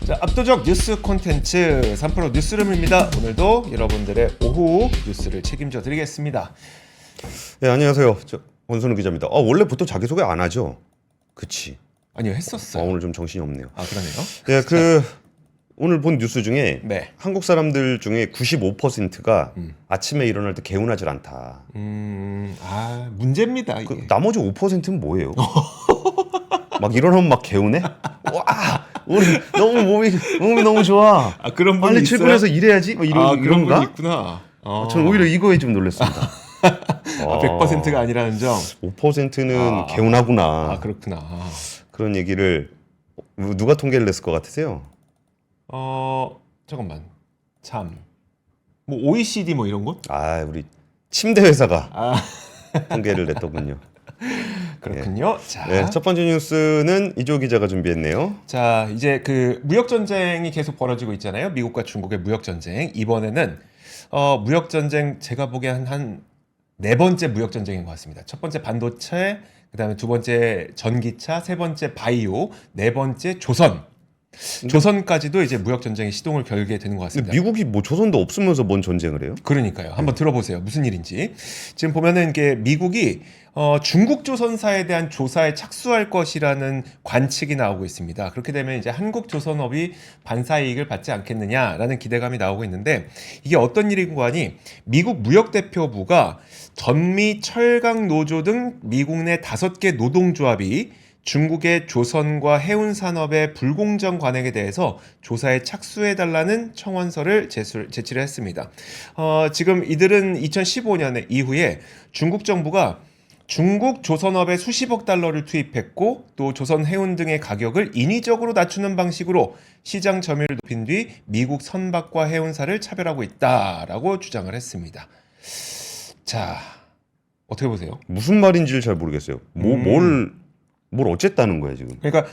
자, 압도적 뉴스 콘텐츠 3프로 뉴스룸입니다. 오늘도 여러분들의 오후 뉴스를 책임져 드리겠습니다. 네, 안녕하세요. 원선우 기자입니다. 원래 보통 자기소개 안 하죠? 그치. 아니요, 했었어요. 오늘 좀 정신이 없네요. 아, 그러네요. 네, 오늘 본 뉴스 중에 네. 한국 사람들 중에 95%가 아침에 일어날 때 개운하지 않다. 문제입니다, 이게. 나머지 5%는 뭐예요? 막 일어나면 막 개운해? 와, 우리 너무 몸이 너무 좋아. 아, 그런 분이 빨리 있어요? 출근해서 일해야지. 뭐 그런 이런가? 분이 있구나. 저는 오히려 이거에 좀 놀랐습니다. 100%가 아니라는 점. 5%는 개운하구나. 그렇구나. 그런 얘기를 누가 통계를 냈을 것 같으세요? 잠깐만. 뭐 OECD 뭐 이런 곳? 우리 침대 회사가 통계를 냈더군요. 그렇군요. 자, 네, 첫 번째 뉴스는 이조 기자가 준비했네요. 자, 이제 그 무역 전쟁이 계속 벌어지고 있잖아요. 미국과 중국의 무역 전쟁. 이번에는 무역 전쟁 제가 보기엔 한 네 번째 무역 전쟁인 것 같습니다. 첫 번째 반도체, 그다음에 두 번째 전기차, 세 번째 바이오, 네 번째 조선. 조선까지도 이제 무역 전쟁이 시동을 걸게 되는 것 같습니다. 근데 미국이 뭐 조선도 없으면서 뭔 전쟁을 해요? 그러니까요. 한번 들어보세요. 무슨 일인지. 지금 보면은 이게 미국이 중국 조선사에 대한 조사에 착수할 것이라는 관측이 나오고 있습니다. 그렇게 되면 이제 한국 조선업이 반사 이익을 받지 않겠느냐라는 기대감이 나오고 있는데, 이게 어떤 일인고 하니 미국 무역대표부가 전미, 철강 노조 등 미국 내 5개 노동조합이 중국의 조선과 해운 산업의 불공정 관행에 대해서 조사에 착수해달라는 청원서를 제출을 했습니다. 지금 이들은 2015년 이후에 중국 정부가 중국 조선업에 수십억 달러를 투입했고, 또 조선 해운 등의 가격을 인위적으로 낮추는 방식으로 시장 점유율을 높인 뒤 미국 선박과 해운사를 차별하고 있다라고 주장을 했습니다. 자, 어떻게 보세요? 무슨 말인지를 잘 모르겠어요. 뭘 어쨌다는 거야 지금? 그러니까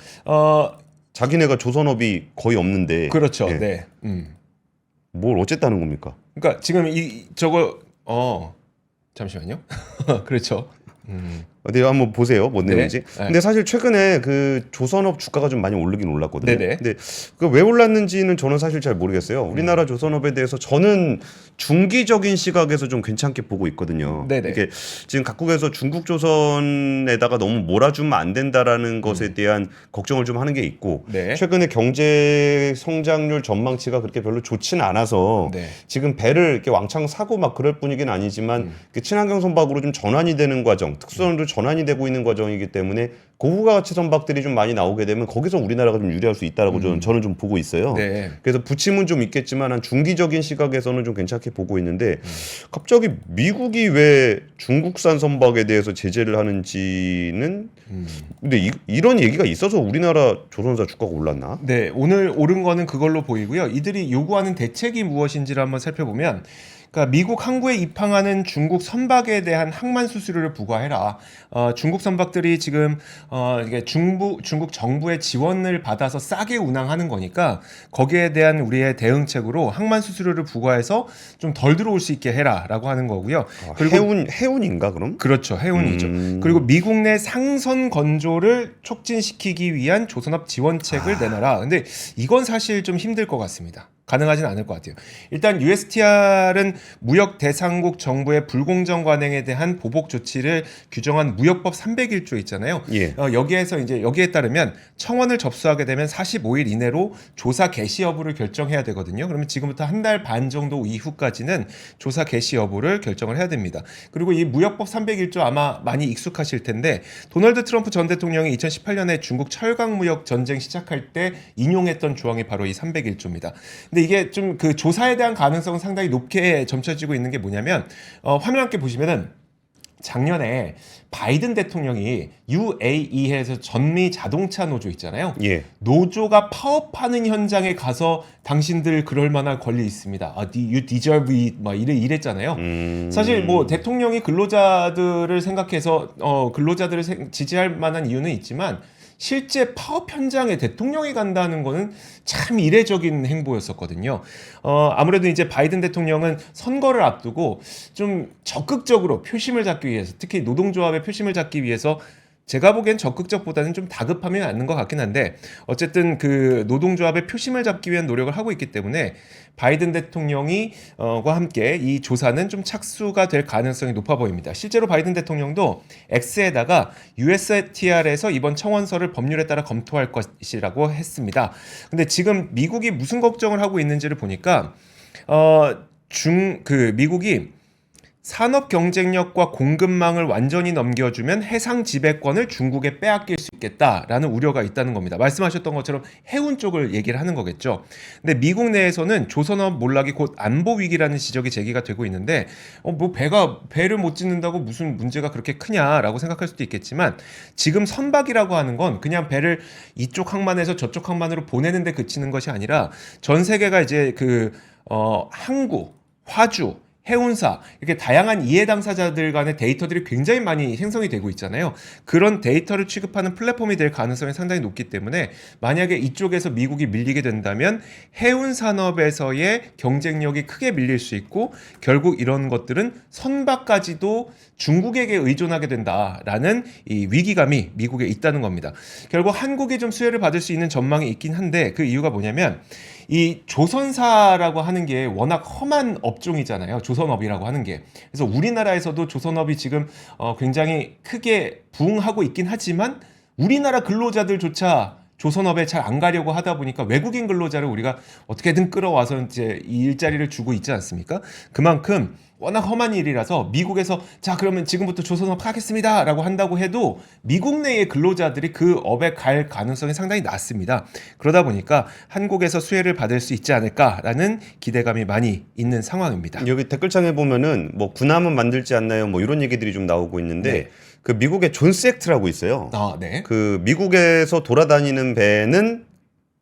자기네가 조선업이 거의 없는데. 그렇죠. 예. 네. 뭘 어쨌다는 겁니까? 그러니까 지금 잠시만요. 그렇죠. 어디 한번 보세요. 뭔 네. 내용인지. 네. 근데 사실 최근에 그 조선업 주가가 좀 많이 올르긴 올랐거든요. 네네. 근데 그 왜 올랐는지는 저는 사실 잘 모르겠어요. 우리나라 조선업에 대해서 저는 중기적인 시각에서 좀 괜찮게 보고 있거든요. 네네. 이게 지금 각국에서 중국 조선에다가 너무 몰아주면 안 된다라는 것에 대한 걱정을 좀 하는 게 있고, 네. 최근에 경제 성장률 전망치가 그렇게 별로 좋지는 않아서 네. 지금 배를 이렇게 왕창 사고 막 그럴 분위기는 아니지만 그 친환경 선박으로 좀 전환이 되는 과정, 특수선으로 전환이 되고 있는 과정이기 때문에 고부가 가치 선박들이 좀 많이 나오게 되면 거기서 우리나라가 좀 유리할 수 있다라고 저는 좀 보고 있어요. 네. 그래서 부침은 좀 있겠지만 한 중기적인 시각에서는 좀 괜찮게 보고 있는데, 갑자기 미국이 왜 중국산 선박에 대해서 제재를 하는지는 근데 이런 얘기가 있어서 우리나라 조선사 주가가 올랐나? 네, 오늘 오른 거는 그걸로 보이고요. 이들이 요구하는 대책이 무엇인지를 한번 살펴보면, 그러니까 미국 항구에 입항하는 중국 선박에 대한 항만 수수료를 부과해라. 중국 선박들이 지금 이게 중국 정부의 지원을 받아서 싸게 운항하는 거니까 거기에 대한 우리의 대응책으로 항만 수수료를 부과해서 좀 덜 들어올 수 있게 해라라고 하는 거고요. 그리고 해운인가 그럼? 그렇죠, 해운이죠. 그리고 미국 내 상선 건조를 촉진시키기 위한 조선업 지원책을 내놔라. 근데 이건 사실 좀 힘들 것 같습니다. 가능하진 않을 것 같아요. 일단 USTR은 무역 대상국 정부의 불공정 관행에 대한 보복 조치를 규정한 무역법 301조 있잖아요. 예. 여기에 따르면 청원을 접수하게 되면 45일 이내로 조사 개시 여부를 결정해야 되거든요. 그러면 지금부터 한 달 반 정도 이후까지는 조사 개시 여부를 결정을 해야 됩니다. 그리고 이 무역법 301조 아마 많이 익숙하실 텐데, 도널드 트럼프 전 대통령이 2018년에 중국 철강 무역 전쟁 시작할 때 인용했던 조항이 바로 이 301조입니다. 근데 이게 좀 그 조사에 대한 가능성은 상당히 높게 점쳐지고 있는 게 뭐냐면, 화면 함께 보시면은 작년에 바이든 대통령이 UAE에서 전미 자동차 노조 있잖아요. 예. 노조가 파업하는 현장에 가서 당신들 그럴 만한 권리 있습니다. You deserve it. 막 이랬잖아요. 사실 뭐 대통령이 근로자들을 생각해서 근로자들을 지지할 만한 이유는 있지만, 실제 파업 현장에 대통령이 간다는 거는 참 이례적인 행보였었거든요. 아무래도 이제 바이든 대통령은 선거를 앞두고 좀 적극적으로 표심을 잡기 위해서, 특히 노동조합의 표심을 잡기 위해서 제가 보기엔 적극적보다는 좀 다급함이 맞는 것 같긴 한데 어쨌든 그 노동조합의 표심을 잡기 위한 노력을 하고 있기 때문에 바이든 대통령이 과 함께 이 조사는 좀 착수가 될 가능성이 높아 보입니다. 실제로 바이든 대통령도 X에다가 USTR에서 이번 청원서를 법률에 따라 검토할 것이라고 했습니다. 근데 지금 미국이 무슨 걱정을 하고 있는지를 보니까 미국이 산업 경쟁력과 공급망을 완전히 넘겨주면 해상 지배권을 중국에 빼앗길 수 있겠다라는 우려가 있다는 겁니다. 말씀하셨던 것처럼 해운 쪽을 얘기를 하는 거겠죠. 근데 미국 내에서는 조선업 몰락이 곧 안보 위기라는 지적이 제기가 되고 있는데 뭐 배를 못 짓는다고 무슨 문제가 그렇게 크냐라고 생각할 수도 있겠지만 지금 선박이라고 하는 건 그냥 배를 이쪽 항만에서 저쪽 항만으로 보내는 데 그치는 것이 아니라 전 세계가 이제 항구, 화주, 해운사 이렇게 다양한 이해 당사자들 간의 데이터들이 굉장히 많이 생성이 되고 있잖아요. 그런 데이터를 취급하는 플랫폼이 될 가능성이 상당히 높기 때문에 만약에 이쪽에서 미국이 밀리게 된다면 해운 산업에서의 경쟁력이 크게 밀릴 수 있고 결국 이런 것들은 선박까지도 중국에게 의존하게 된다라는 이 위기감이 미국에 있다는 겁니다. 결국 한국이 좀 수혜를 받을 수 있는 전망이 있긴 한데 그 이유가 뭐냐면 이 조선사라고 하는 게 워낙 험한 업종이잖아요. 조선업이라고 하는 게. 그래서 우리나라에서도 조선업이 지금 굉장히 크게 부흥하고 있긴 하지만 우리나라 근로자들조차 조선업에 잘 안 가려고 하다 보니까 외국인 근로자를 우리가 어떻게든 끌어와서 이제 이 일자리를 주고 있지 않습니까? 그만큼 워낙 험한 일이라서 미국에서 자 그러면 지금부터 조선업 하겠습니다 라고 한다고 해도 미국 내의 근로자들이 그 업에 갈 가능성이 상당히 낮습니다. 그러다 보니까 한국에서 수혜를 받을 수 있지 않을까라는 기대감이 많이 있는 상황입니다. 여기 댓글창에 보면은 뭐 군함은 만들지 않나요? 뭐 이런 얘기들이 좀 나오고 있는데 네. 그 미국의 존스 액트라고 있어요. 아, 네. 그 미국에서 돌아다니는 배는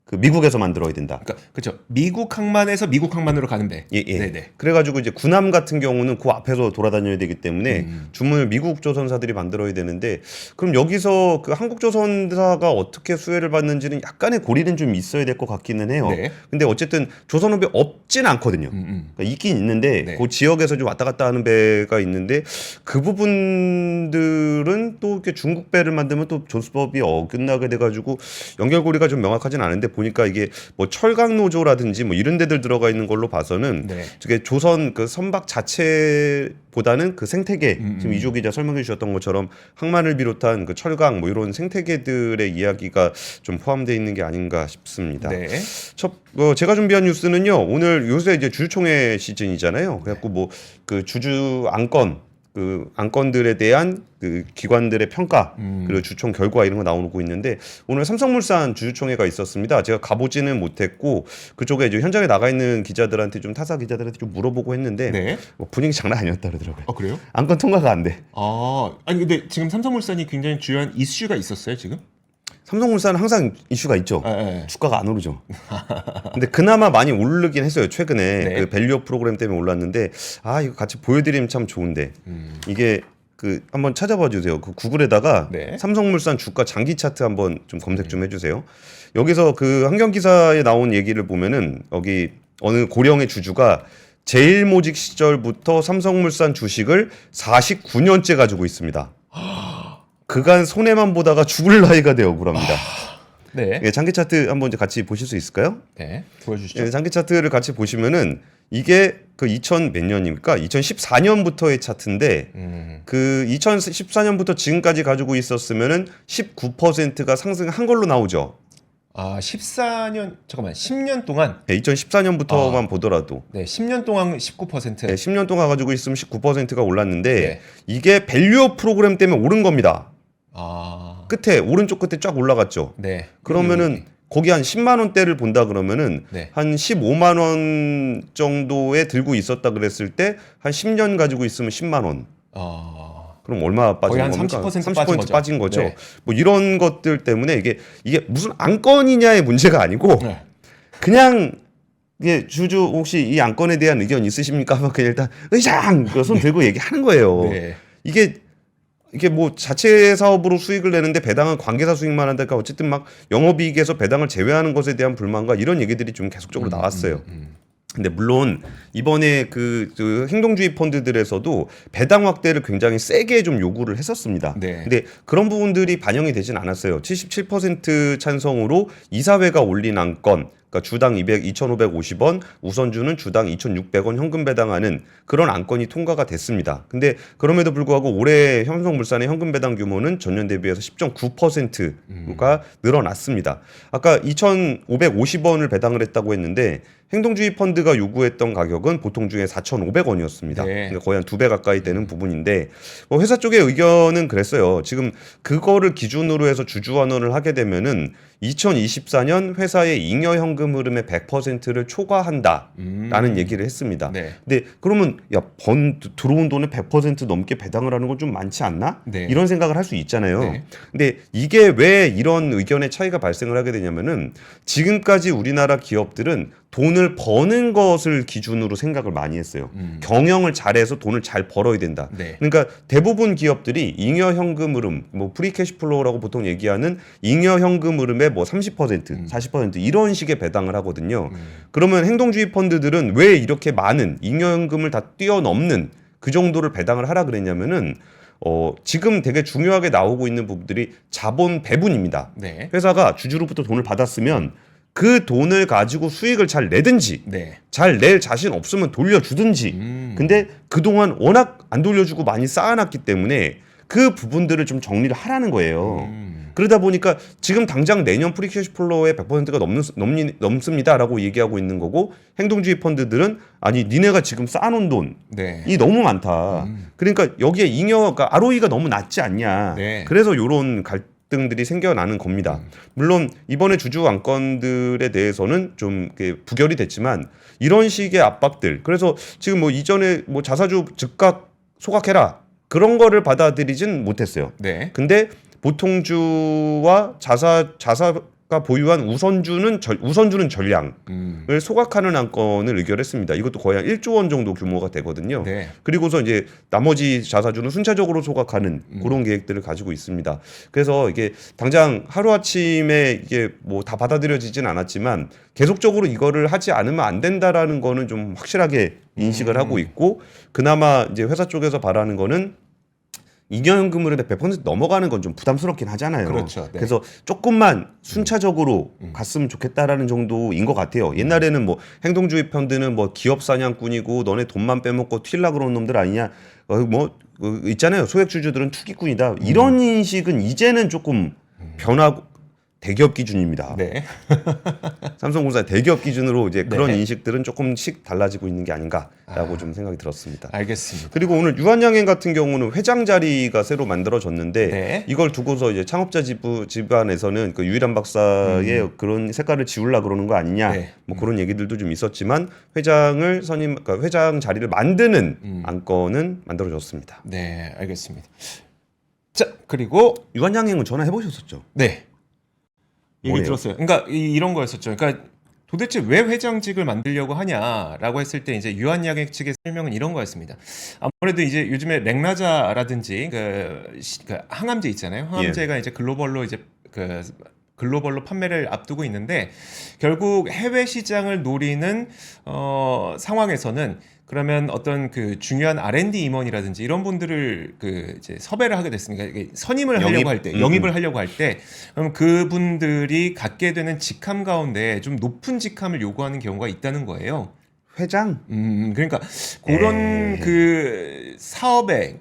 그 미국에서 만들어야 된다. 그러니까 그렇죠. 미국 항만에서 미국 항만으로 가는 배. 예. 네네. 그래가지고 이제 군함 같은 경우는 그 앞에서 돌아다녀야 되기 때문에 주문을 미국 조선사들이 만들어야 되는데 그럼 여기서 그 한국 조선사가 어떻게 수혜를 받는지는 약간의 고리는 좀 있어야 될 것 같기는 해요. 네. 근데 어쨌든 조선업이 없진 않거든요. 그러니까 있긴 있는데 네. 그 지역에서 좀 왔다 갔다 하는 배가 있는데 그 부분들은 또 이렇게 중국 배를 만들면 또 조선업이 어긋나게 돼가지고 연결고리가 좀 명확하진 않은데 보니까 이게 뭐 철강 노조라든지 뭐 이런 데들 들어가 있는 걸로 봐서는 네. 저게 조선 그 선박 자체보다는 그 생태계 지금 이조 기자 설명해 주셨던 것처럼 항만을 비롯한 그 철강 뭐 이런 생태계들의 이야기가 좀 포함되어 있는 게 아닌가 싶습니다. 네. 제가 준비한 뉴스는요. 오늘 요새 이제 주주총회 시즌이잖아요. 그래갖고 뭐 그 주주 안건들에 대한 그 기관들의 평가 그리고 주총 결과 이런 거 나오고 있는데 오늘 삼성물산 주주총회가 있었습니다. 제가 가보지는 못했고 그쪽에 이제 현장에 나가 있는 기자들한테 좀 타사 기자들한테 좀 물어보고 했는데 네. 뭐 분위기 장난 아니었다 그러더라고요. 그래요? 안건 통과가 안 돼. 아니 근데 지금 삼성물산이 굉장히 중요한 이슈가 있었어요 지금? 삼성물산은 항상 이슈가 있죠. 네. 주가가 안 오르죠. 근데 그나마 많이 오르긴 했어요. 최근에 네. 그 밸류업 프로그램 때문에 올랐는데 이거 같이 보여드리면 참 좋은데 이게 그 한번 찾아봐 주세요. 그 구글에다가 네. 삼성물산 주가 장기 차트 한번 좀 검색 좀 해주세요. 여기서 그 환경 기사에 나온 얘기를 보면은 여기 어느 고령의 주주가 제일모직 시절부터 삼성물산 주식을 49년째 가지고 있습니다. 그간 손해만 보다가 죽을 나이가 되어 억울합니다. 네. 예, 장기 차트 한번 이제 같이 보실 수 있을까요? 네. 보여주시죠. 예, 장기 차트를 같이 보시면은 이게 그 2000 몇 년입니까? 2014년부터의 차트인데 그 2014년부터 지금까지 가지고 있었으면은 19%가 상승한 걸로 나오죠. 10년 동안. 네, 2014년부터만 보더라도. 네, 10년 동안 19%. 네, 10년 동안 가지고 있으면 19%가 올랐는데 네. 이게 밸류업 프로그램 때문에 오른 겁니다. 끝에 오른쪽 끝에 쫙 올라갔죠. 네. 그러면은 거기 한 10만 원대를 본다 그러면은 네. 한 15만 원 정도에 들고 있었다 그랬을 때 한 10년 가지고 있으면 10만 원. 그럼 얼마 빠진 거의 한 겁니까? 30% 빠진 거죠. 네. 뭐 이런 것들 때문에 이게 무슨 안건이냐의 문제가 아니고 네. 그냥 이게 주주 혹시 이 안건에 대한 의견 있으십니까? 하면 그냥 일단 의장 손 들고 얘기하는 거예요. 네. 이게 뭐 자체 사업으로 수익을 내는데 배당은 관계사 수익만 한다니까 어쨌든 막 영업이익에서 배당을 제외하는 것에 대한 불만과 이런 얘기들이 좀 계속적으로 나왔어요. 근데 물론 이번에 그 행동주의 펀드들에서도 배당 확대를 굉장히 세게 좀 요구를 했었습니다. 네. 근데 그런 부분들이 반영이 되진 않았어요. 77% 찬성으로 이사회가 올린 안건, 그러니까 주당 2,550원, 우선주는 주당 2,600원 현금 배당하는 그런 안건이 통과가 됐습니다. 근데 그럼에도 불구하고 올해 삼성물산의 현금 배당 규모는 전년 대비해서 10.9%가 늘어났습니다. 아까 2,550원을 배당을 했다고 했는데 행동주의 펀드가 요구했던 가격은 보통 중에 4,500원이었습니다. 네. 그러니까 거의 한 2배 가까이 되는 부분인데 뭐 회사 쪽의 의견은 그랬어요. 지금 그거를 기준으로 해서 주주환원을 하게 되면은 2024년 회사의 잉여 현금 흐름의 100%를 초과한다라는 얘기를 했습니다. 네. 근데 그러면 들어온 돈을 100% 넘게 배당을 하는 건 좀 많지 않나? 네. 이런 생각을 할 수 있잖아요. 네. 근데 이게 왜 이런 의견의 차이가 발생을 하게 되냐면은 지금까지 우리나라 기업들은 돈을 버는 것을 기준으로 생각을 많이 했어요. 경영을 잘해서 돈을 잘 벌어야 된다. 네. 그러니까 대부분 기업들이 잉여 현금 흐름, 뭐 프리 캐시플로우라고 보통 얘기하는 잉여 현금 흐름의 뭐 30%, 40% 이런 식의 배당을 하거든요. 그러면 행동주의 펀드들은 왜 이렇게 많은 잉여 현금을 다 뛰어넘는 그 정도를 배당을 하라 그랬냐면은 지금 되게 중요하게 나오고 있는 부분들이 자본 배분입니다. 네. 회사가 주주로부터 돈을 받았으면 그 돈을 가지고 수익을 잘 내든지 네. 잘 낼 자신 없으면 돌려주든지 근데 그동안 워낙 안 돌려주고 많이 쌓아놨기 때문에 그 부분들을 좀 정리를 하라는 거예요. 그러다 보니까 지금 당장 내년 프리 캐시플로우의 100%가 넘습니다라고 얘기하고 있는 거고 행동주의 펀드들은 아니 니네가 지금 쌓아놓은 돈이 네. 너무 많다. 그러니까 여기에 잉여가 ROE가 너무 낮지 않냐. 네. 그래서 이런 갈등들이 생겨나는 겁니다. 물론 이번에 주주 안건들에 대해서는 좀 부결이 됐지만 이런 식의 압박들 그래서 지금 뭐 이전에 뭐 자사주 즉각 소각해라 그런 거를 받아들이진 못했어요. 네. 근데 보통주와 자사가 보유한 우선주는 전량을 소각하는 안건을 의결했습니다. 이것도 거의 한 1조 원 정도 규모가 되거든요. 네. 그리고서 이제 나머지 자사주는 순차적으로 소각하는 그런 계획들을 가지고 있습니다. 그래서 이게 당장 하루아침에 이게 뭐 다 받아들여지진 않았지만 계속적으로 이거를 하지 않으면 안 된다라는 거는 좀 확실하게 인식을 하고 있고 그나마 이제 회사 쪽에서 바라는 거는 잉여 현금 흐름에 100% 넘어가는 건 좀 부담스럽긴 하잖아요. 그렇죠. 네. 그래서 조금만 순차적으로 갔으면 좋겠다라는 정도인 것 같아요. 옛날에는 뭐 행동주의 펀드는 뭐 기업 사냥꾼이고 너네 돈만 빼먹고 튈라 그러는 놈들 아니냐. 있잖아요. 소액 주주들은 투기꾼이다. 이런 인식은 이제는 조금 변하고 대기업 기준입니다. 네. 삼성물산 대기업 기준으로 이제 그런 네. 인식들은 조금씩 달라지고 있는 게 아닌가라고 좀 생각이 들었습니다. 알겠습니다. 그리고 오늘 유한양행 같은 경우는 회장 자리가 새로 만들어졌는데 네. 이걸 두고서 이제 창업자 집안에서는 그 유일한 박사의 그런 색깔을 지우려 그러는 거 아니냐 네. 뭐 그런 얘기들도 좀 있었지만 그러니까 회장 자리를 만드는 안건은 만들어졌습니다. 네, 알겠습니다. 자, 그리고 유한양행은 전화해 보셨었죠? 네. 얘기 뭐래요? 들었어요. 그러니까 이런 거였었죠. 그러니까 도대체 왜 회장직을 만들려고 하냐라고 했을 때 이제 유한양행 측의 설명은 이런 거였습니다. 아무래도 이제 요즘에 렉라자라든지 그 항암제 있잖아요. 항암제가 이제 글로벌로 판매를 앞두고 있는데 결국 해외 시장을 노리는 상황에서는 그러면 어떤 그 중요한 R&D 임원이라든지 이런 분들을 이제 섭외를 하게 됐으니까 이게 선임을 하려고 할 때, 영입을 하려고 할 때, 그럼 그분들이 갖게 되는 직함 가운데 좀 높은 직함을 요구하는 경우가 있다는 거예요. 회장? 그러니까 그런 그 사업의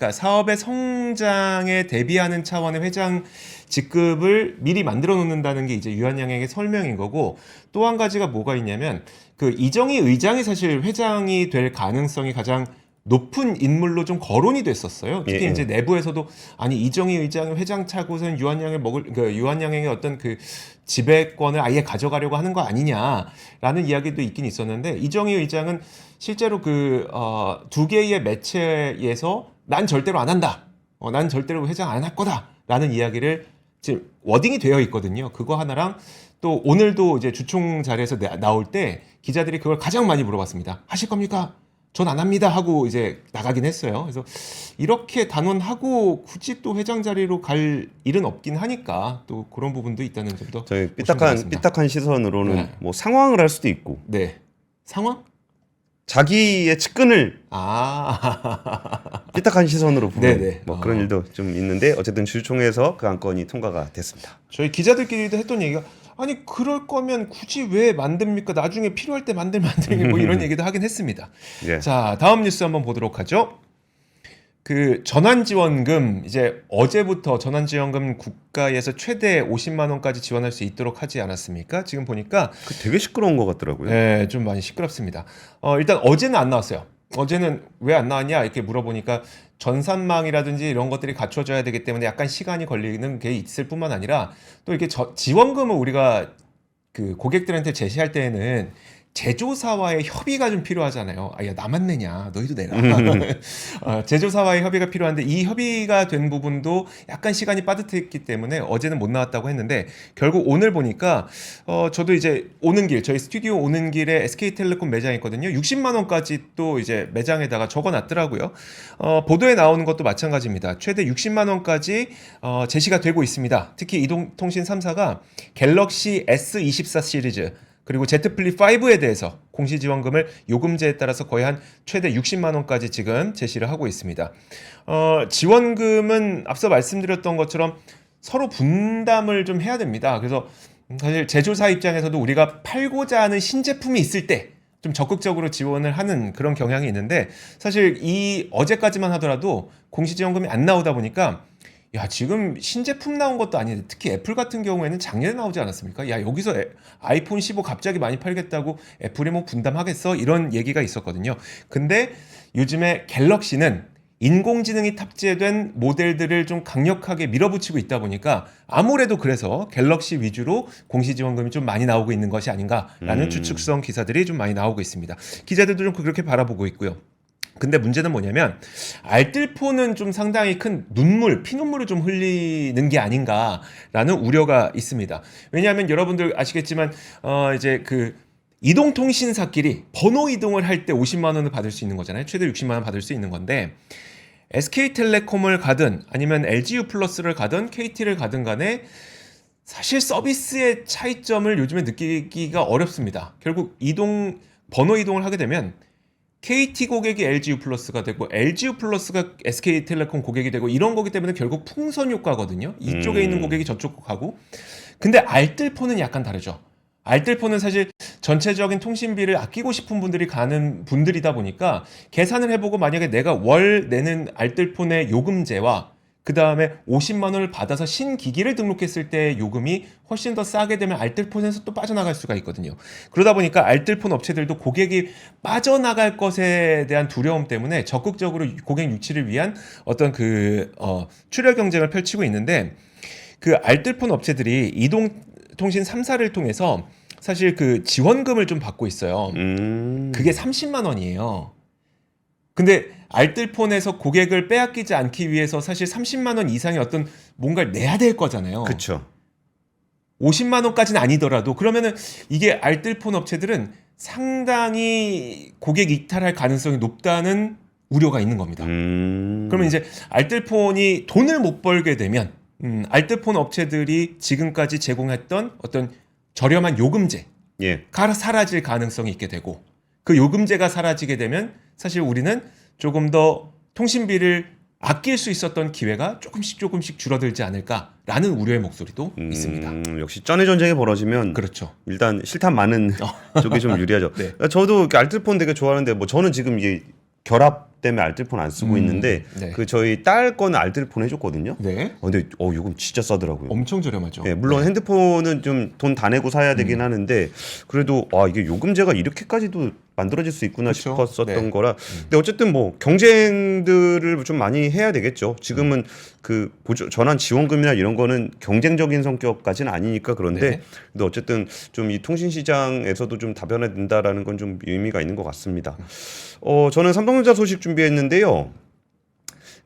성장에 대비하는 차원의 회장 직급을 미리 만들어 놓는다는 게 이제 유한양행의 설명인 거고 또 한 가지가 뭐가 있냐면 그 이정희 의장이 사실 회장이 될 가능성이 가장 높은 인물로 좀 거론이 됐었어요. 특히 예, 예. 이제 내부에서도 아니 이정희 의장이 회장 차고선 유한양행의 어떤 그 지배권을 아예 가져가려고 하는 거 아니냐라는 이야기도 있긴 있었는데 이정희 의장은 실제로 두 개의 매체에서 난 절대로 안 한다. 난 절대로 회장 안 할 거다라는 이야기를 지금 워딩이 되어 있거든요. 그거 하나랑 또 오늘도 이제 주총 자리에서 나올 때 기자들이 그걸 가장 많이 물어봤습니다. 하실 겁니까? 전 안 합니다 하고 이제 나가긴 했어요. 그래서 이렇게 단언하고 굳이 또 회장 자리로 갈 일은 없긴 하니까 또 그런 부분도 있다는 점도 저희 보시면 되겠습니다. 삐딱한 시선으로는 네. 뭐 상황을 할 수도 있고 네. 상황? 자기의 측근을 아, 삐딱한 시선으로 보는 네네. 뭐 그런 일도 좀 있는데 어쨌든 주주총회에서 그 안건이 통과가 됐습니다. 저희 기자들끼리도 했던 얘기가 아니 그럴 거면 굳이 왜 만듭니까? 나중에 필요할 때 만들면 안 되니 뭐 이런 얘기도 하긴 했습니다. 예. 자, 다음 뉴스 한번 보도록 하죠. 그 전환지원금 이제 어제부터 전환지원금 국가에서 최대 50만 원까지 지원할 수 있도록 하지 않았습니까? 지금 보니까 그 되게 시끄러운 것 같더라고요. 네, 좀 많이 시끄럽습니다. 일단 어제는 안 나왔어요. 어제는 왜 안 나왔냐 이렇게 물어보니까 전산망이라든지 이런 것들이 갖춰져야 되기 때문에 약간 시간이 걸리는 게 있을 뿐만 아니라 또 이렇게 지원금을 우리가 그 고객들한테 제시할 때에는 제조사와의 협의가 좀 필요하잖아요. 아, 야, 나만 내냐? 너희도 내라. 제조사와의 협의가 필요한데 이 협의가 된 부분도 약간 시간이 빠듯했기 때문에 어제는 못 나왔다고 했는데 결국 오늘 보니까 저도 이제 오는 길, 저희 스튜디오 오는 길에 SK텔레콤 매장이 있거든요. 60만 원까지 또 이제 매장에다가 적어놨더라고요. 보도에 나오는 것도 마찬가지입니다. 최대 60만 원까지 제시가 되고 있습니다. 특히 이동통신 3사가 갤럭시 S24 시리즈 그리고 Z 플립 5에 대해서 공시지원금을 요금제에 따라서 거의 한 최대 60만 원까지 지금 제시를 하고 있습니다. 지원금은 앞서 말씀드렸던 것처럼 서로 분담을 좀 해야 됩니다. 그래서 사실 제조사 입장에서도 우리가 팔고자 하는 신제품이 있을 때 좀 적극적으로 지원을 하는 그런 경향이 있는데 사실 이 어제까지만 하더라도 공시지원금이 안 나오다 보니까 야, 지금 신제품 나온 것도 아닌데 특히 애플 같은 경우에는 작년에 나오지 않았습니까? 야, 여기서 아이폰 15 갑자기 많이 팔겠다고 애플이 뭐 분담하겠어? 이런 얘기가 있었거든요. 근데 요즘에 갤럭시는 인공지능이 탑재된 모델들을 좀 강력하게 밀어붙이고 있다 보니까 아무래도 그래서 갤럭시 위주로 공시지원금이 좀 많이 나오고 있는 것이 아닌가라는 추측성 기사들이 좀 많이 나오고 있습니다. 기자들도 좀 그렇게 바라보고 있고요. 근데 문제는 뭐냐면 알뜰폰은 좀 상당히 큰 피눈물을 좀 흘리는 게 아닌가라는 우려가 있습니다. 왜냐하면 여러분들 아시겠지만 이제 그 이동통신사끼리 번호 이동을 할 때 50만 원을 받을 수 있는 거잖아요. 최대 60만 원 받을 수 있는 건데 SK텔레콤을 가든 아니면 LGU 플러스를 가든 KT를 가든 간에 사실 서비스의 차이점을 요즘에 느끼기가 어렵습니다. 결국 번호 이동을 하게 되면 KT 고객이 LGU 플러스가 되고 LGU 플러스가 SK텔레콤 고객이 되고 이런 거기 때문에 결국 풍선 효과거든요. 이쪽에 있는 고객이 저쪽 가고. 근데 알뜰폰은 약간 다르죠. 알뜰폰은 사실 전체적인 통신비를 아끼고 싶은 분들이 가는 분들이다 보니까 계산을 해보고 만약에 내가 월 내는 알뜰폰의 요금제와 그 다음에 50만 원을 받아서 신기기를 등록했을 때 요금이 훨씬 더 싸게 되면 알뜰폰에서 또 빠져나갈 수가 있거든요. 그러다 보니까 알뜰폰 업체들도 고객이 빠져나갈 것에 대한 두려움 때문에 적극적으로 고객 유치를 위한 어떤 출혈 경쟁을 펼치고 있는데 그 알뜰폰 업체들이 이동통신 3사를 통해서 사실 그 지원금을 좀 받고 있어요. 그게 30만 원이에요. 근데 알뜰폰에서 고객을 빼앗기지 않기 위해서 사실 30만 원 이상의 어떤 뭔가를 내야 될 거잖아요. 그렇죠. 50만 원까지는 아니더라도 그러면은 이게 알뜰폰 업체들은 상당히 고객 이탈할 가능성이 높다는 우려가 있는 겁니다. 그러면 이제 알뜰폰이 돈을 못 벌게 되면 알뜰폰 업체들이 지금까지 제공했던 어떤 저렴한 요금제가 예. 사라질 가능성이 있게 되고 그 요금제가 사라지게 되면 사실 우리는 조금 더 통신비를 아낄 수 있었던 기회가 조금씩 줄어들지 않을까라는 우려의 목소리도 있습니다. 역시 쩐의 전쟁이 벌어지면 그렇죠. 일단 실탄 많은 쪽이 좀 유리하죠. 네. 저도 이렇게 알뜰폰 되게 좋아하는데 뭐 저는 지금 이게 결합 때문에 알뜰폰 안 쓰고 있는데 네. 그 저희 딸 거는 알뜰폰 해줬거든요. 네. 근데 요금 진짜 싸더라고요. 엄청 저렴하죠. 예, 물론 핸드폰은 좀 돈 다 내고 사야 되긴 하는데 그래도 이게 요금제가 이렇게까지도 만들어질 수 있구나 그쵸? 싶었었던 네. 거라. 근데 어쨌든 뭐 경쟁들을 좀 많이 해야 되겠죠. 지금은 그 전환 지원금이나 이런 거는 경쟁적인 성격까지는 아니니까 그런데 네. 근데 어쨌든 좀 이 통신 시장에서도 좀 다변화 된다라는 건 좀 의미가 있는 것 같습니다. 저는 삼성전자 소식 준비했는데요.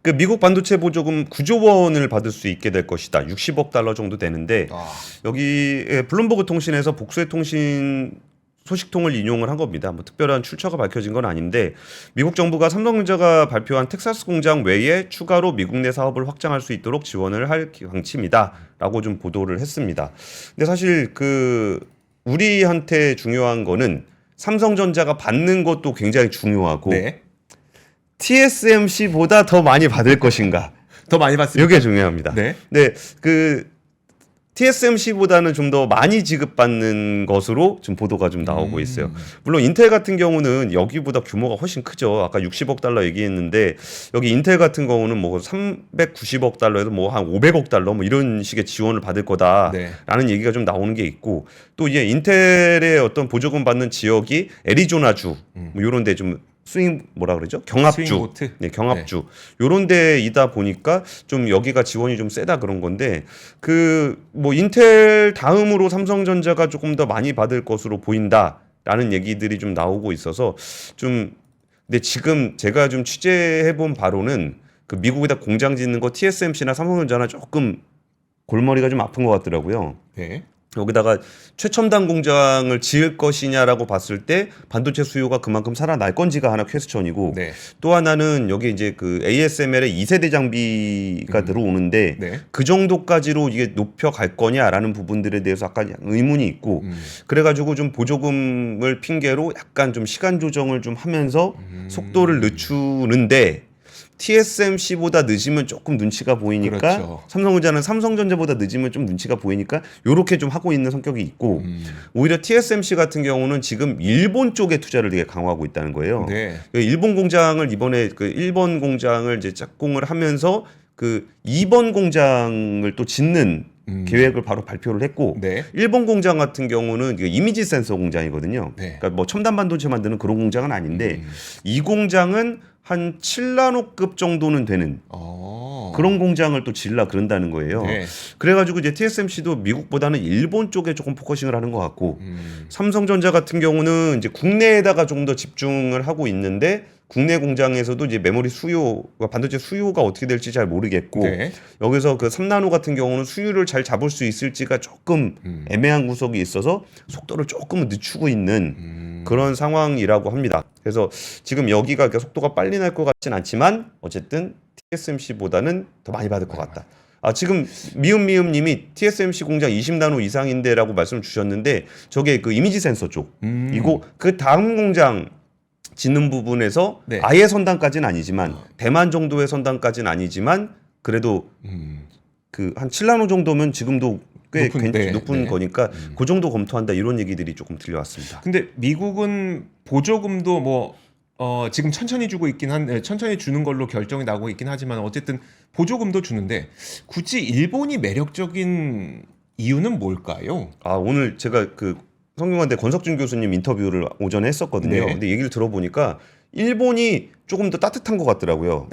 그 미국 반도체 보조금 9조 원을 받을 수 있게 될 것이다. 60억 달러 정도 되는데 여기 블룸버그 통신에서 복수의 통신 소식통을 인용을 한 겁니다. 뭐 특별한 출처가 밝혀진 건 아닌데 미국 정부가 삼성전자가 발표한 텍사스 공장 외에 추가로 미국 내 사업을 확장할 수 있도록 지원을 할 방침이다라고 좀 보도를 했습니다. 근데 사실 그 우리한테 중요한 거는 삼성전자가 받는 것도 굉장히 중요하고 네. TSMC보다 더 많이 받을 것인가? 더 많이 받습니다. 이게 중요합니다. 네. 네, 그 TSMC보다는 좀 더 많이 지급받는 것으로 지금 보도가 좀 나오고 있어요. 물론 인텔 같은 경우는 여기보다 규모가 훨씬 크죠. 아까 60억 달러 얘기했는데 여기 인텔 같은 경우는 뭐 390억 달러에서 뭐 한 500억 달러 뭐 이런 식의 지원을 받을 거다라는 얘기가 좀 나오는 게 있고 또 이제 인텔의 어떤 보조금 받는 지역이 애리조나주 뭐 이런 데 좀 스윙 뭐라 그러죠? 경합주. 스윙보트? 네, 경합주. 요런 데이다 보니까 좀 여기가 지원이 좀 세다 그런 건데 그 뭐 인텔 다음으로 삼성전자가 조금 더 많이 받을 것으로 보인다라는 얘기들이 좀 나오고 있어서 좀 근데 지금 제가 좀 취재해 본 바로는 그 미국에다 공장 짓는 거 TSMC나 삼성전자나 조금 골머리가 좀 아픈 것 같더라고요. 네. 여기다가 최첨단 공장을 지을 것이냐라고 봤을 때 반도체 수요가 그만큼 살아날 건지가 하나 퀘스천이고 네. 또 하나는 여기 이제 그 ASML의 2세대 장비가 들어오는데 네. 그 정도까지로 이게 높여갈 거냐라는 부분들에 대해서 약간 의문이 있고 그래가지고 좀 보조금을 핑계로 약간 좀 시간 조정을 좀 하면서 속도를 늦추는데 TSMC보다 늦으면 조금 눈치가 보이니까 그렇죠. 삼성전자는 삼성전자보다 늦으면 좀 눈치가 보이니까 요렇게 좀 하고 있는 성격이 있고 오히려 TSMC 같은 경우는 지금 일본 쪽에 투자를 되게 강화하고 있다는 거예요. 네. 그 일본 공장을 이번에 그 일본 공장을 이제 짝꿍을 하면서 그 2번 공장을 또 짓는 계획을 바로 발표를 했고 네. 일본 공장 같은 경우는 이게 이미지 센서 공장이거든요. 네. 그러니까 뭐 첨단 반도체 만드는 그런 공장은 아닌데 이 공장은 한 7나노급 정도는 되는 그런 공장을 또 질라 그런다는 거예요. 네. 그래가지고 이제 TSMC도 미국보다는 일본 쪽에 조금 포커싱을 하는 것 같고 삼성전자 같은 경우는 이제 국내에다가 조금 더 집중을 하고 있는데 국내 공장에서도 이제 메모리 수요가 반도체 수요가 어떻게 될지 잘 모르겠고 네. 여기서 그 3나노 같은 경우는 수요를 잘 잡을 수 있을지가 조금 애매한 구석이 있어서 속도를 조금은 늦추고 있는 그런 상황이라고 합니다. 그래서 지금 여기가 속도가 빨리 날 것 같진 않지만 어쨌든 TSMC보다는 더 많이 받을 것 같다. 아, 지금 미음님이 TSMC 공장 20나노 이상인데라고 말씀 주셨는데 저게 그 이미지 센서 쪽 이거 그 다음 공장 짓는 부분에서 네. 아예 선단까지는 아니지만 대만 정도의 선단까지는 아니지만 그래도 그 한 7나노 정도면 지금도 꽤 높은 네. 거니까 그 정도 검토한다 이런 얘기들이 조금 들려왔습니다. 근데 미국은 보조금도 뭐 지금 천천히 주고 있긴 천천히 주는 걸로 결정이 나고 있긴 하지만 어쨌든 보조금도 주는데 굳이 일본이 매력적인 이유는 뭘까요? 아, 오늘 제가 그 성균관대 권석준 교수님 인터뷰를 오전에 했었거든요. 네. 근데 얘기를 들어보니까 일본이 조금 더 따뜻한 것 같더라고요.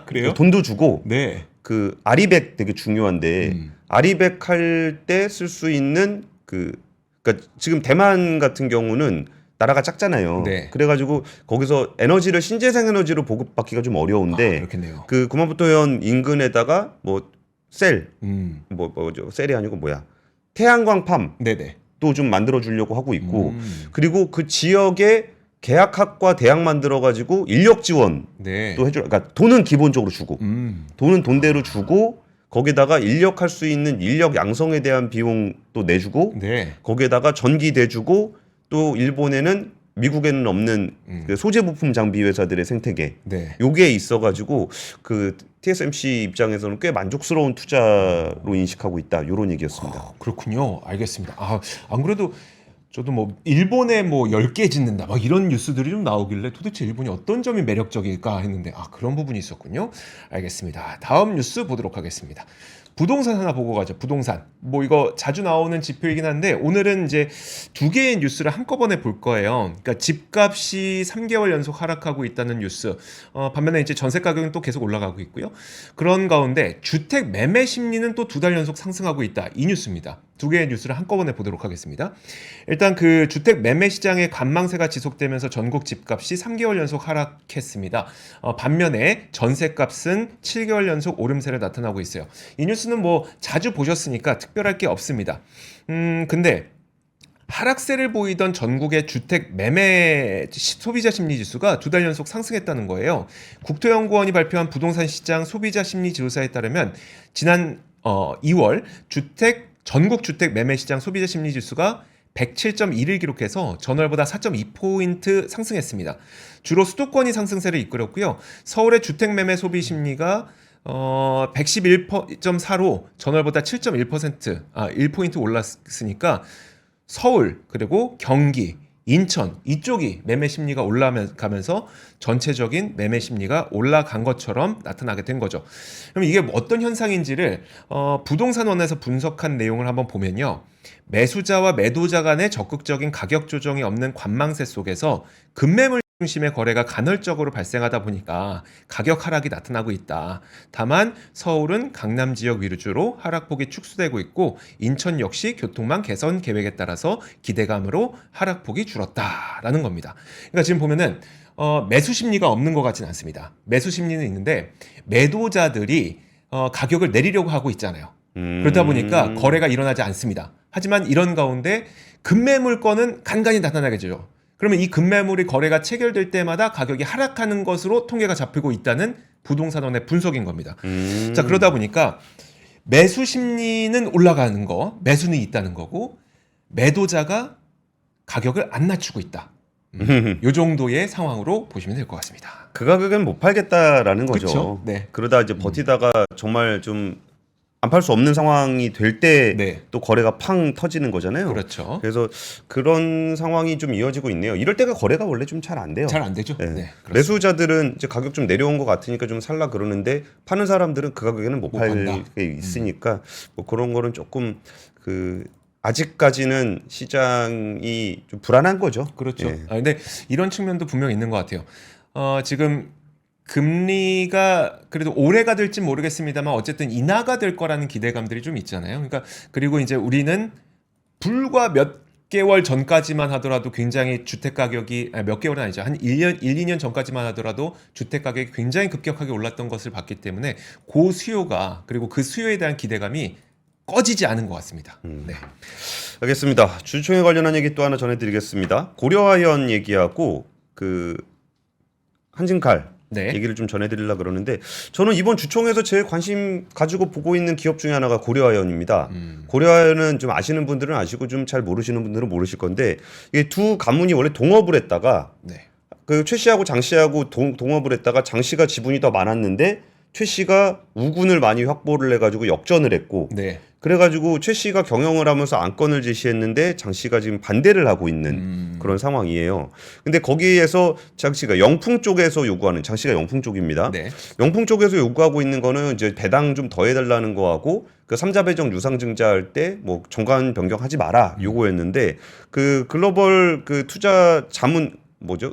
그래요? 돈도 주고 네. 그 아리백 되게 중요한데 아리백 할 때 쓸 수 있는 그러니까 지금 대만 같은 경우는 나라가 작잖아요. 네. 그래가지고 거기서 에너지를 신재생 에너지로 보급받기가 좀 어려운데 그렇겠네요. 그 구마모토현 인근에다가 뭐 셀, 뭐죠 셀이 아니고 뭐야 태양광팜 네네. 또 좀 만들어 주려고 하고 있고 그리고 그 지역에 계약학과 대학 만들어 가지고 인력 지원 네. 또 해줘. 그러니까 돈은 기본적으로 주고 돈은 돈대로 주고 거기다가 인력할 수 있는 인력 양성에 대한 비용 또 내주고 네. 거기에다가 전기 대주고 또 일본에는 미국에는 없는 그 소재 부품 장비 회사들의 생태계 네. 요게 있어가지고 그 TSMC 입장에서는 꽤 만족스러운 투자로 인식하고 있다 이런 얘기였습니다. 그렇군요. 알겠습니다. 안 그래도 저도 뭐 일본에 뭐 10개 짓는다 막 이런 뉴스들이 좀 나오길래 도대체 일본이 어떤 점이 매력적일까 했는데 그런 부분이 있었군요. 알겠습니다. 다음 뉴스 보도록 하겠습니다. 부동산 하나 보고 가죠. 부동산. 뭐 이거 자주 나오는 지표이긴 한데 오늘은 이제 두 개의 뉴스를 한꺼번에 볼 거예요. 그러니까 집값이 3개월 연속 하락하고 있다는 뉴스. 반면에 이제 전세 가격은 또 계속 올라가고 있고요. 그런 가운데 주택 매매 심리는 또 2달 연속 상승하고 있다. 이 뉴스입니다. 두 개의 뉴스를 한꺼번에 보도록 하겠습니다. 일단 그 주택 매매 시장의 관망세가 지속되면서 전국 집값이 3개월 연속 하락했습니다. 반면에 전세값은 7개월 연속 오름세를 나타나고 있어요. 이 뉴스는 뭐 자주 보셨으니까 특별할 게 없습니다. 근데 하락세를 보이던 전국의 주택 매매 소비자 심리 지수가 2달 연속 상승했다는 거예요. 국토연구원이 발표한 부동산 시장 소비자 심리 조사에 따르면 지난 2월 전국 주택 매매 시장 소비자 심리 지수가 107.1을 기록해서 전월보다 4.2포인트 상승했습니다. 주로 수도권이 상승세를 이끌었고요. 서울의 주택 매매 소비 심리가 111.4로 전월보다 1포인트 올랐으니까 서울 그리고 경기, 인천 이쪽이 매매 심리가 올라가면서 전체적인 매매 심리가 올라간 것처럼 나타나게 된 거죠. 그럼 이게 어떤 현상인지를 부동산원에서 분석한 내용을 한번 보면요. 매수자와 매도자 간의 적극적인 가격 조정이 없는 관망세 속에서 급매물 중심의 거래가 간헐적으로 발생하다 보니까 가격 하락이 나타나고 있다. 다만 서울은 강남 지역 위주로 하락폭이 축소되고 있고 인천 역시 교통망 개선 계획에 따라서 기대감으로 하락폭이 줄었다라는 겁니다. 그러니까 지금 보면은 매수 심리가 없는 것 같지는 않습니다. 매수 심리는 있는데 매도자들이 가격을 내리려고 하고 있잖아요. 그러다 보니까 거래가 일어나지 않습니다. 하지만 이런 가운데 급매물권은 간간히 나타나게 되죠. 그러면 이 급매물이 거래가 체결될 때마다 가격이 하락하는 것으로 통계가 잡히고 있다는 부동산원의 분석인 겁니다. 자, 그러다 보니까 매수 심리는 올라가는 거, 매수는 있다는 거고 매도자가 가격을 안 낮추고 있다. 이 정도의 상황으로 보시면 될 것 같습니다. 그 가격엔 못 팔겠다라는 거죠. 그쵸? 네. 그러다 이제 버티다가 정말 좀 안 팔 수 없는 상황이 될 때 또 네. 거래가 팡 터지는 거잖아요. 그렇죠. 그래서 그런 상황이 좀 이어지고 있네요. 이럴 때가 거래가 원래 좀 잘 안 돼요. 잘 안 되죠? 네. 네. 그렇습니다. 매수자들은 이제 가격 좀 내려온 것 같으니까 좀 살라 그러는데 파는 사람들은 그 가격에는 못 못 팔 판다. 게 있으니까 뭐 그런 거는 조금 아직까지는 시장이 좀 불안한 거죠. 그렇죠. 예. 근데 이런 측면도 분명히 있는 것 같아요. 지금 금리가 그래도 올해가 될지 모르겠습니다만 어쨌든 인하가 될 거라는 기대감들이 좀 있잖아요. 그러니까 그리고 이제 우리는 불과 몇 개월 전까지만 하더라도 굉장히 주택 가격이 몇 개월은 아니죠. 한 1년, 1, 2년 전까지만 하더라도 주택 가격이 굉장히 급격하게 올랐던 것을 봤기 때문에 그 수요가 그리고 그 수요에 대한 기대감이 꺼지지 않은 것 같습니다. 네. 알겠습니다. 주주총회 관련한 얘기 또 하나 전해드리겠습니다. 고려아연 얘기하고 한진칼 네. 얘기를 좀 전해드리려고 그러는데 저는 이번 주총에서 제일 관심 가지고 보고 있는 기업 중에 하나가 고려아연입니다. 고려아연은 좀 아시는 분들은 아시고 좀 잘 모르시는 분들은 모르실 건데 이게 두 가문이 원래 동업을 했다가 네. 그 최 씨하고 장 씨하고 동업을 했다가 장 씨가 지분이 더 많았는데 최 씨가 우군을 많이 확보를 해가지고 역전을 했고 네. 그래가지고 최 씨가 경영을 하면서 안건을 제시했는데 장 씨가 지금 반대를 하고 있는 그런 상황이에요. 근데 거기에서 장 씨가 영풍 쪽에서 요구하는 장 씨가 영풍 쪽입니다. 네. 영풍 쪽에서 요구하고 있는 거는 이제 배당 좀 더 해달라는 거하고 그 삼자 배정 유상증자할 때 뭐 정관 변경하지 마라 요구했는데 그 글로벌 그 투자 자문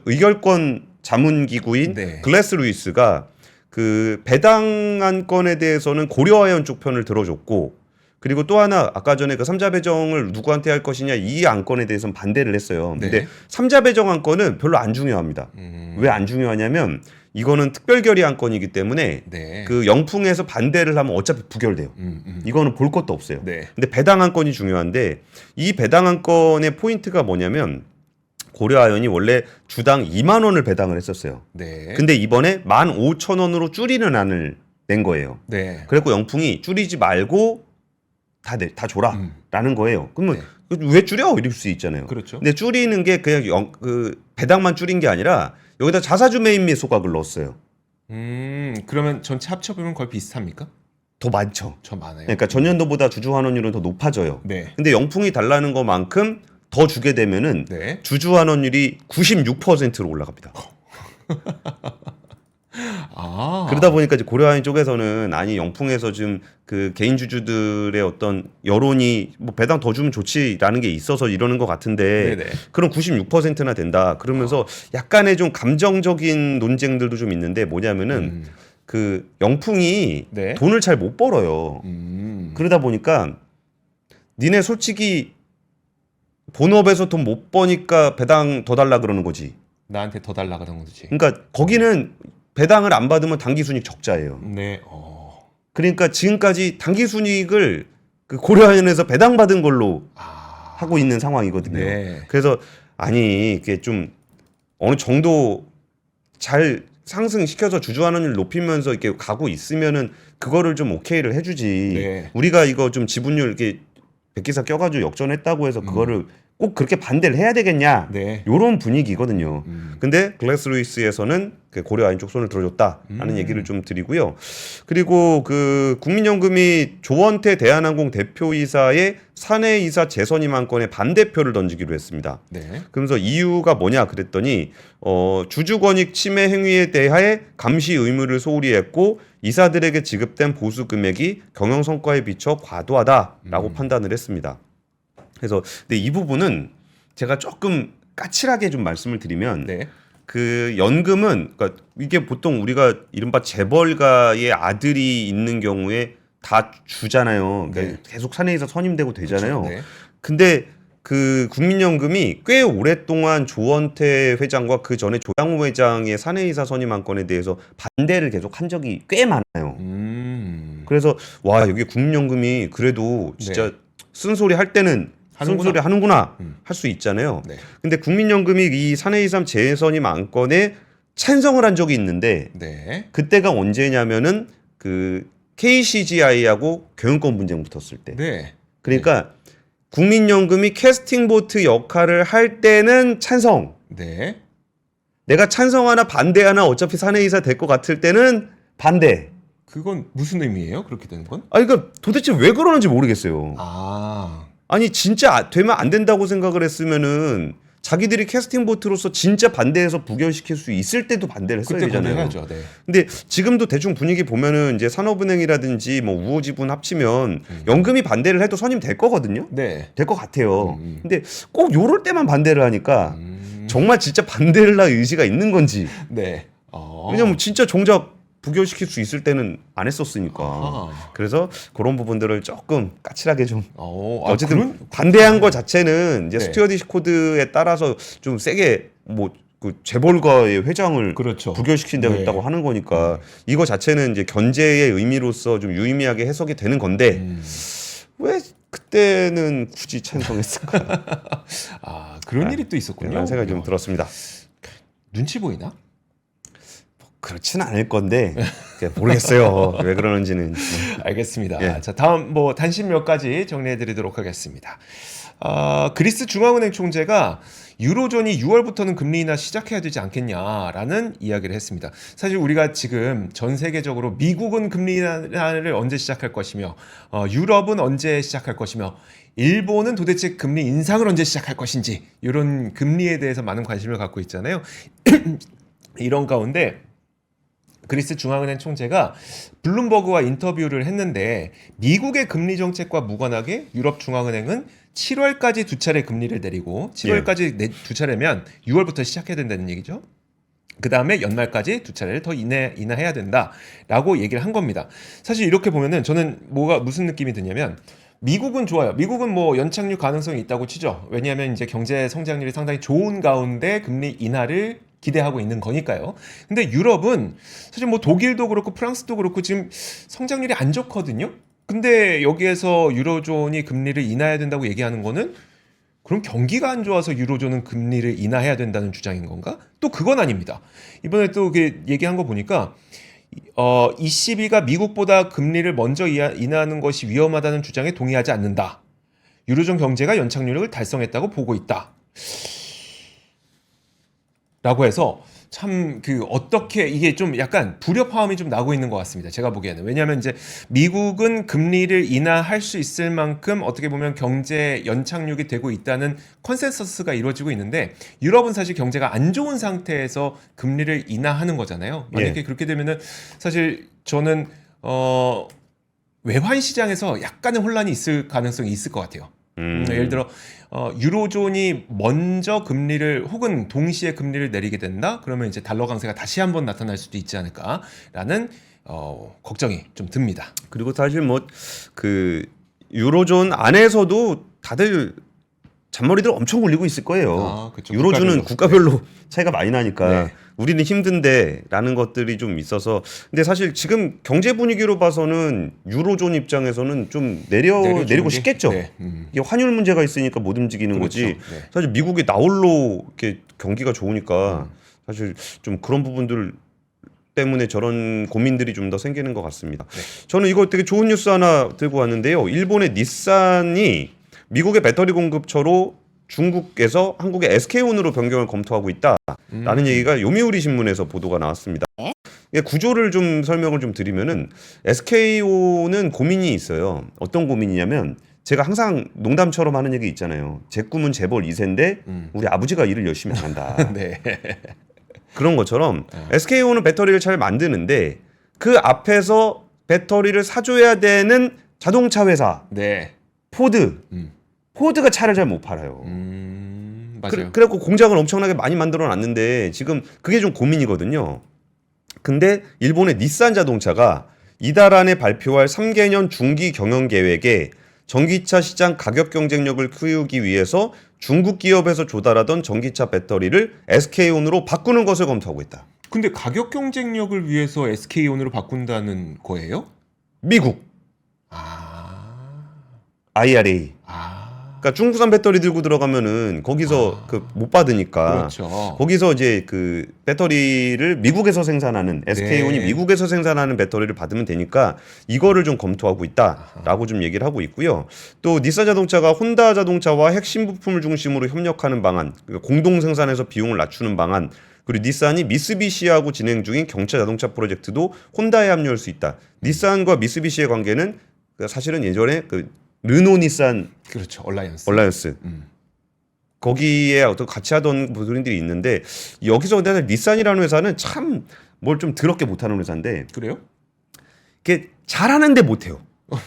의결권 자문 기구인 네. 글래스 루이스가 그 배당 안건에 대해서는 고려아연 쪽 편을 들어줬고 그리고 또 하나 아까 전에 그 삼자 배정을 누구한테 할 것이냐 이 안건에 대해서는 반대를 했어요. 네. 근데 삼자 배정 안건은 별로 안 중요합니다. 왜 안 중요하냐면 이거는 특별결의 안건이기 때문에 네. 그 영풍에서 반대를 하면 어차피 부결돼요. 이거는 볼 것도 없어요. 네. 근데 배당 안건이 중요한데 이 배당 안건의 포인트가 뭐냐면 고려아연이 원래 주당 2만 원을 배당을 했었어요. 네. 근데 이번에 15,000원으로 줄이는 안을 낸 거예요. 네. 그래갖고 영풍이 줄이지 말고 다 줘라라는 거예요. 그러면 왜 줄여? 이럴 수 있잖아요. 그렇죠. 근데 줄이는 게 그냥 배당만 줄인 게 아니라 여기다 자사주 매입 및 소각을 넣었어요. 그러면 전체 합쳐보면 거의 비슷합니까? 더 많죠. 저 많아요. 그러니까 전년도보다 주주 환원율은 더 높아져요. 네. 근데 영풍이 달라는 것만큼 더 주게 되면은 네. 주주 환원율이 96%로 올라갑니다. 그러다 보니까 이제 고려아연 쪽에서는 아니 영풍에서 지금 그 개인 주주들의 어떤 여론이 뭐 배당 더 주면 좋지라는 게 있어서 이러는 것 같은데 네네. 그럼 96%나 된다. 그러면서 약간의 좀 감정적인 논쟁들도 좀 있는데 뭐냐면은 그 영풍이 네. 돈을 잘 못 벌어요. 그러다 보니까 니네 솔직히 본업에서 돈 못 버니까 배당 더 달라 그러는 거지. 나한테 더 달라 그런 거지. 그러니까 거기는 배당을 안 받으면 당기순이익 적자예요. 네. 그러니까 지금까지 당기순이익을 그 고려아연에서 배당받은 걸로 하고 있는 상황이거든요. 네. 그래서 아니 이게 좀 어느 정도 잘 상승시켜서 주주환원율 높이면서 이렇게 가고 있으면은 그거를 좀 오케이를 해주지. 네. 우리가 이거 좀 지분율 이렇게 백기사 껴가지고 역전했다고 해서 그거를 꼭 그렇게 반대를 해야 되겠냐? 네. 이런 분위기거든요. 근데 글래스 루이스에서는 그 고려 아인 쪽 손을 들어줬다라는 얘기를 좀 드리고요. 그리고 그 국민연금이 조원태 대한항공 대표이사의 사내이사 재선임 안건에 반대표를 던지기로 했습니다. 네. 그러면서 이유가 뭐냐 그랬더니 주주권익 침해 행위에 대해 감시 의무를 소홀히 했고 이사들에게 지급된 보수 금액이 경영 성과에 비춰 과도하다라고 판단을 했습니다. 그래서 근데 이 부분은 제가 조금 까칠하게 좀 말씀을 드리면 네. 그 연금은 그러니까 이게 보통 우리가 이른바 재벌가의 아들이 있는 경우에 다 주잖아요. 그러니까 계속 사내에서 선임되고 되잖아요. 그렇죠. 네. 근데 그 국민연금이 꽤 오랫동안 조원태 회장과 그 전에 조양호 회장의 사내이사 선임 안건에 대해서 반대를 계속 한 적이 꽤 많아요. 그래서 와 여기 국민연금이 그래도 진짜 네. 쓴소리 할 때는 쓴소리 하는구나 할 수 있잖아요. 네. 근데 국민연금이 이 사내이사 재선임 안건에 찬성을 한 적이 있는데 네. 그때가 언제냐면은 그 KCGI하고 경영권 분쟁 붙었을 때. 네. 그러니까 국민연금이 캐스팅 보트 역할을 할 때는 찬성. 네. 내가 찬성하나 반대하나 어차피 사내이사 될 것 같을 때는 반대. 그건 무슨 의미예요? 그렇게 되는 건? 아니 그러니까 도대체 왜 그러는지 모르겠어요. 아. 아니 진짜 되면 안 된다고 생각을 했으면은 자기들이 캐스팅 보트로서 진짜 반대해서 부결시킬 수 있을 때도 반대를 했어야 그때 되잖아요. 반대해야죠. 네. 근데 지금도 대충 분위기 보면은 이제 산업은행이라든지 뭐 우호지분 합치면 연금이 반대를 해도 선임될 거거든요. 네. 될 것 같아요. 근데 꼭 요럴 때만 반대를 하니까 음. 정말 진짜 반대를 할 의지가 있는 건지. 네. 왜냐면 진짜 정작 부결시킬 수 있을 때는 안 했었으니까. 아하. 그래서 그런 부분들을 조금 까칠하게 좀 어쨌든 그런 반대한 거 자체는 이제 네. 스튜어디시 코드에 따라서 좀 세게 뭐 그 재벌가의 회장을 그렇죠. 부결시킨 데가 네. 있다고 하는 거니까 이거 자체는 이제 견제의 의미로서 좀 유의미하게 해석이 되는 건데 왜 그때는 굳이 찬성했을까? 그런 일이 또 있었군요. 이런 생각이 좀 들었습니다. 눈치 보이나? 그렇지는 않을 건데 모르겠어요. 왜 그러는지는. 알겠습니다. 예. 자, 다음 뭐 단신 몇 가지 정리해 드리도록 하겠습니다. 그리스 중앙은행 총재가 유로존이 6월부터는 금리 인하 시작해야 되지 않겠냐라는 이야기를 했습니다. 사실 우리가 지금 전 세계적으로 미국은 금리 인하를 언제 시작할 것이며 유럽은 언제 시작할 것이며 일본은 도대체 금리 인상을 언제 시작할 것인지 이런 금리에 대해서 많은 관심을 갖고 있잖아요. 이런 가운데 그리스 중앙은행 총재가 블룸버그와 인터뷰를 했는데 미국의 금리 정책과 무관하게 유럽 중앙은행은 7월까지 두 차례 금리를 내리고 7월까지 두 차례면 6월부터 시작해야 된다는 얘기죠. 그 다음에 연말까지 두 차례를 더 인하해야 된다라고 얘기를 한 겁니다. 사실 이렇게 보면은 저는 무슨 느낌이 드냐면 미국은 좋아요. 미국은 뭐 연착륙 가능성이 있다고 치죠. 왜냐하면 이제 경제 성장률이 상당히 좋은 가운데 금리 인하를 기대하고 있는 거니까요. 근데 유럽은 사실 뭐 독일도 그렇고 프랑스도 그렇고 지금 성장률이 안 좋거든요. 근데 여기에서 유로존이 금리를 인하해야 된다고 얘기하는 거는 그럼 경기가 안 좋아서 유로존은 금리를 인하해야 된다는 주장인 건가? 또 그건 아닙니다. 이번에 또 얘기한 거 보니까 ECB가 미국보다 금리를 먼저 인하하는 것이 위험하다는 주장에 동의하지 않는다. 유로존 경제가 연착륙을 달성했다고 보고 있다. 라고 해서 참 어떻게 이게 좀 약간 불협화음이 좀 나고 있는 것 같습니다. 제가 보기에는. 왜냐하면 이제 미국은 금리를 인하할 수 있을 만큼 어떻게 보면 경제 연착륙이 되고 있다는 컨센서스가 이루어지고 있는데 유럽은 사실 경제가 안 좋은 상태에서 금리를 인하하는 거잖아요. 만약에 그렇게 되면은 사실 저는 외환 시장에서 약간의 혼란이 있을 가능성이 있을 것 같아요. 예를 들어 유로존이 먼저 금리를 혹은 동시에 금리를 내리게 된다. 그러면 이제 달러 강세가 다시 한번 나타날 수도 있지 않을까라는 걱정이 좀 듭니다. 그리고 사실 뭐 그 유로존 안에서도 다들 잔머리들 엄청 굴리고 있을 거예요. 그쵸. 유로존은 국가별로 차이가 많이 나니까 네. 우리는 힘든데라는 것들이 좀 있어서 근데 사실 지금 경제 분위기로 봐서는 유로존 입장에서는 좀 내리고 싶겠죠. 네. 이게 환율 문제가 있으니까 못 움직이는 그렇죠. 거지. 네. 사실 미국이 나홀로 이렇게 경기가 좋으니까 사실 좀 그런 부분들 때문에 저런 고민들이 좀 더 생기는 것 같습니다. 저는 이거 되게 좋은 뉴스 하나 들고 왔는데요. 일본의 닛산이 미국의 배터리 공급처로 중국에서 한국의 SK온으로 변경을 검토하고 있다라는 얘기가 요미우리 신문에서 보도가 나왔습니다. 예, 구조를 좀 설명을 좀 드리면은 SK온은 고민이 있어요. 어떤 고민이냐면 제가 항상 농담처럼 하는 얘기 있잖아요. 제 꿈은 재벌 2세인데 우리 아버지가 일을 열심히 안 한다. 네. 그런 것처럼 SK온은 배터리를 잘 만드는데 그 앞에서 배터리를 사줘야 되는 자동차 회사 네. 포드. 포드가 차를 잘 못 팔아요. 맞아요. 그래갖고 공장을 엄청나게 많이 만들어 놨는데 지금 그게 좀 고민이거든요. 근데 일본의 닛산 자동차가 이달 안에 발표할 3개년 중기 경영 계획에 전기차 시장 가격 경쟁력을 키우기 위해서 중국 기업에서 조달하던 전기차 배터리를 SK온으로 바꾸는 것을 검토하고 있다. 근데 가격 경쟁력을 위해서 SK온으로 바꾼다는 거예요? 미국 아. IRA. 아. 그러니까 중국산 배터리 들고 들어가면은 거기서 그 못 받으니까 그렇죠. 거기서 이제 그 배터리를 미국에서 생산하는 SK온이 네. 미국에서 생산하는 배터리를 받으면 되니까 이거를 좀 검토하고 있다라고 좀 얘기를 하고 있고요. 또 닛산 자동차가 혼다 자동차와 핵심 부품을 중심으로 협력하는 방안, 그러니까 공동 생산해서 비용을 낮추는 방안, 그리고 닛산이 미쓰비시하고 진행 중인 경차 자동차 프로젝트도 혼다에 합류할 수 있다. 닛산과 미쓰비시의 관계는 사실은 예전에 그 르노 닛산 그렇죠. 얼라이언스. 얼라이언스 거기에 어떤 같이 하던 부분들이 있는데 여기서 내가 닛산이라는 회사는 참 뭘 좀 더럽게 못하는 회사인데 그래요? 이게 잘하는데 못해요.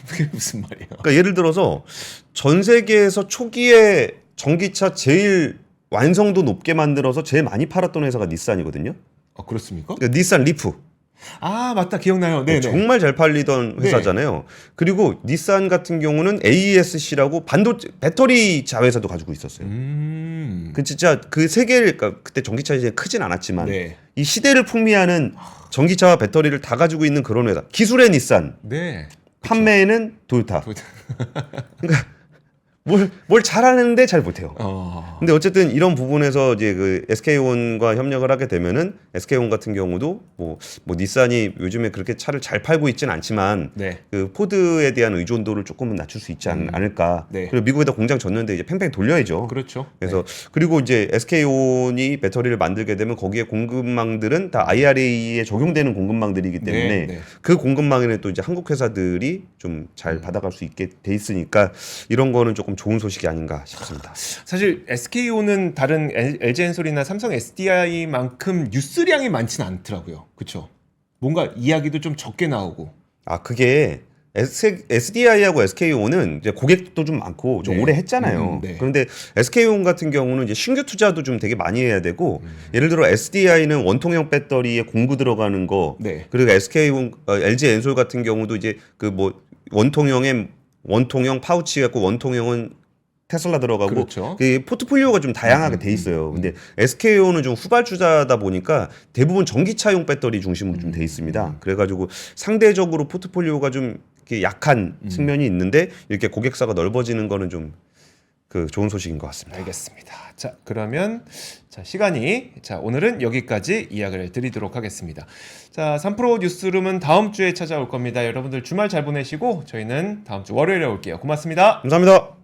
그게 무슨 말이에요? 그러니까 예를 들어서 전 세계에서 초기에 전기차 제일 완성도 높게 만들어서 제일 많이 팔았던 회사가 닛산이거든요. 그렇습니까? 그러니까 닛산 리프 아, 맞다. 기억나요. 네, 네. 정말 잘 팔리던 회사잖아요. 그리고 닛산 같은 경우는 AESC라고 반도체 배터리 자회사도 가지고 있었어요. 그 진짜 그 세계를 그러니까 그때 전기차 이제 크진 않았지만 네. 이 시대를 풍미하는 전기차와 배터리를 다 가지고 있는 그런 회사. 기술의 닛산, 네. 판매에는 도요타. 그러니까 뭘 잘하는데 잘 못해요. 근데 어쨌든 이런 부분에서 이제 그 SK온과 협력을 하게 되면은 SK온 같은 경우도 뭐 닛산이 요즘에 그렇게 차를 잘 팔고 있지는 않지만 네. 그 포드에 대한 의존도를 조금은 낮출 수 있지 않을까. 네. 그리고 미국에다 공장 졌는데 이제 팽팽 돌려야죠. 그렇죠. 그래서 그리고 이제 SK온이 배터리를 만들게 되면 거기에 공급망들은 다 IRA에 적용되는 공급망들이기 때문에 네, 네. 그 공급망에는 또 이제 한국 회사들이 좀 잘 받아갈 수 있게 돼 있으니까 이런 거는 조금 좋은 소식이 아닌가 싶습니다. 사실 SK온은 다른 LG엔솔이나 삼성 SDI만큼 뉴스량이 많지는 않더라고요. 그렇죠? 뭔가 이야기도 좀 적게 나오고. 아 그게 SDI하고 SK온은 이제 고객도 좀 많고 좀 네. 오래 했잖아요. 네. 그런데 SK온 같은 경우는 이제 신규 투자도 좀 되게 많이 해야 되고 예를 들어 SDI는 원통형 배터리에 공구 들어가는 거 네. 그리고 LG 엔솔 같은 경우도 이제 그 뭐 원통형 파우치 갖고 원통형은 테슬라 들어가고 그렇죠. 그 포트폴리오가 좀 다양하게 돼 있어요. 근데 SK온은 좀 후발주자다 보니까 대부분 전기차용 배터리 중심으로 좀 돼 있습니다. 그래가지고 상대적으로 포트폴리오가 좀 이렇게 약한 측면이 있는데 이렇게 고객사가 넓어지는 거는 좀 그 좋은 소식인 것 같습니다. 알겠습니다. 자, 그러면 시간이 오늘은 여기까지 이야기를 드리도록 하겠습니다. 자, 3프로 뉴스룸은 다음 주에 찾아올 겁니다. 여러분들 주말 잘 보내시고 저희는 다음 주 월요일에 올게요. 고맙습니다. 감사합니다.